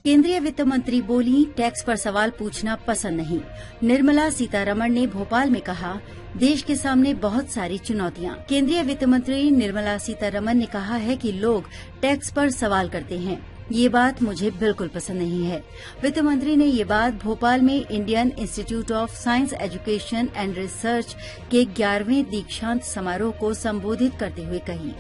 केंद्रीय वित्त मंत्री बोली, टैक्स पर सवाल पूछना पसंद नहीं। निर्मला सीतारमण ने भोपाल में कहा, देश के सामने बहुत सारी चुनौतियां। केंद्रीय वित्त मंत्री निर्मला सीतारमण ने कहा है कि लोग टैक्स पर सवाल करते हैं। ये बात मुझे बिल्कुल पसंद नहीं है। वित्त मंत्री ने ये बात भोपाल में Indian institute of science education and research के 11वें दीक्षांत समारोह को संबोधित करते हुए कही।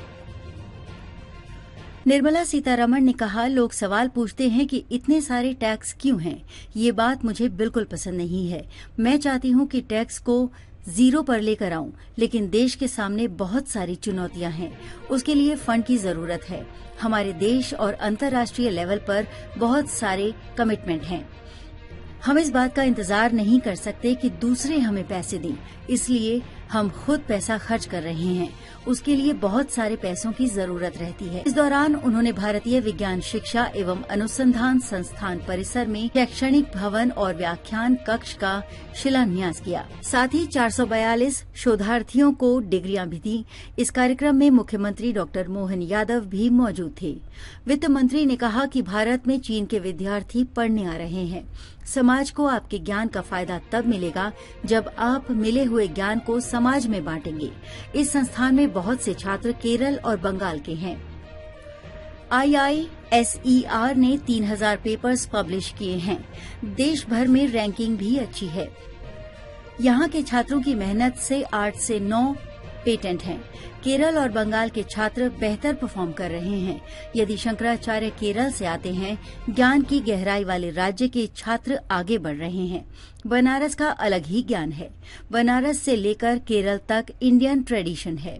निर्मला सीतारमण ने कहा, लोग सवाल पूछते हैं कि इतने सारे टैक्स क्यों हैं। ये बात मुझे बिल्कुल पसंद नहीं है। मैं चाहती हूँ कि टैक्स को जीरो पर लेकर आऊं, लेकिन देश के सामने बहुत सारी चुनौतियां हैं। उसके लिए फंड की जरूरत है। हमारे देश और अंतर्राष्ट्रीय लेवल पर बहुत सारे कमिटमेंट हैं। हम इस बात का इंतजार नहीं कर सकते कि दूसरे हमें पैसे दें, इसलिए हम खुद पैसा खर्च कर रहे हैं। उसके लिए बहुत सारे पैसों की जरूरत रहती है। इस दौरान उन्होंने भारतीय विज्ञान शिक्षा एवं अनुसंधान संस्थान परिसर में शैक्षणिक भवन और व्याख्यान कक्ष का शिलान्यास किया। साथ ही 442 शोधार्थियों को डिग्रियां भी दी। इस कार्यक्रम में मुख्यमंत्री डॉक्टर मोहन यादव भी मौजूद थे। वित्त मंत्री ने कहा कि भारत में चीन के विद्यार्थी पढ़ने आ रहे हैं। समाज को आपके ज्ञान का फायदा तब मिलेगा जब आप मिले हुए ज्ञान को समाज में बांटेंगे। इस संस्थान में बहुत से छात्र केरल और बंगाल के हैं। IISER ने 3000 पेपर्स पब्लिश किए हैं। देश भर में रैंकिंग भी अच्छी है। यहाँ के छात्रों की मेहनत से 8 से 9 पेटेंट हैं। केरल और बंगाल के छात्र बेहतर परफॉर्म कर रहे हैं। यदि शंकराचार्य केरल से आते हैं, ज्ञान की गहराई वाले राज्य के छात्र आगे बढ़ रहे हैं। बनारस का अलग ही ज्ञान है। बनारस से लेकर केरल तक इंडियन ट्रेडिशन है।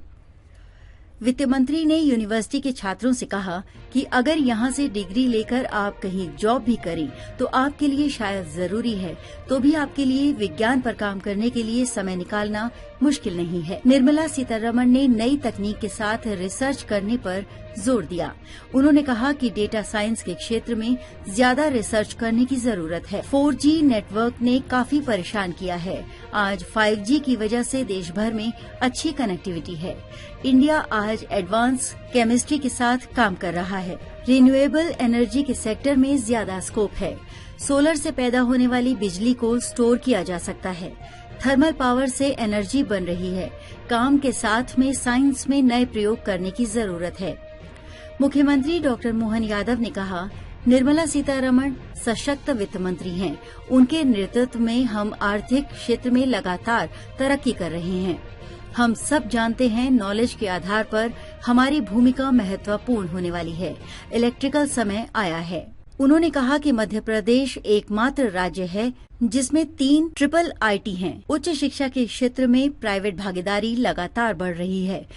वित्त मंत्री ने यूनिवर्सिटी के छात्रों से कहा कि अगर यहाँ से डिग्री लेकर आप कहीं जॉब भी करें तो आपके लिए शायद जरूरी है, तो भी आपके लिए विज्ञान पर काम करने के लिए समय निकालना मुश्किल नहीं है। निर्मला सीतारमण ने नई तकनीक के साथ रिसर्च करने पर जोर दिया। उन्होंने कहा कि डेटा साइंस के क्षेत्र में ज्यादा रिसर्च करने की जरूरत है। 4G नेटवर्क ने काफी परेशान किया है। आज 5G की वजह से देश भर में अच्छी कनेक्टिविटी है। इंडिया आज एडवांस केमिस्ट्री के साथ काम कर रहा है। रिन्यूएबल एनर्जी के सेक्टर में ज्यादा स्कोप है। सोलर से पैदा होने वाली बिजली को स्टोर किया जा सकता है। थर्मल पावर से एनर्जी बन रही है। काम के साथ में साइंस में नए प्रयोग करने की जरूरत है। मुख्यमंत्री डॉक्टर मोहन यादव ने कहा, निर्मला सीतारमण सशक्त वित्त मंत्री हैं। उनके नेतृत्व में हम आर्थिक क्षेत्र में लगातार तरक्की कर रहे हैं। हम सब जानते हैं, नॉलेज के आधार पर हमारी भूमिका महत्वपूर्ण होने वाली है। इलेक्ट्रिकल समय आया है। उन्होंने कहा कि मध्य प्रदेश एकमात्र राज्य है जिसमें 3 IIIT हैं। उच्च शिक्षा के क्षेत्र में प्राइवेट भागीदारी लगातार बढ़ रही है।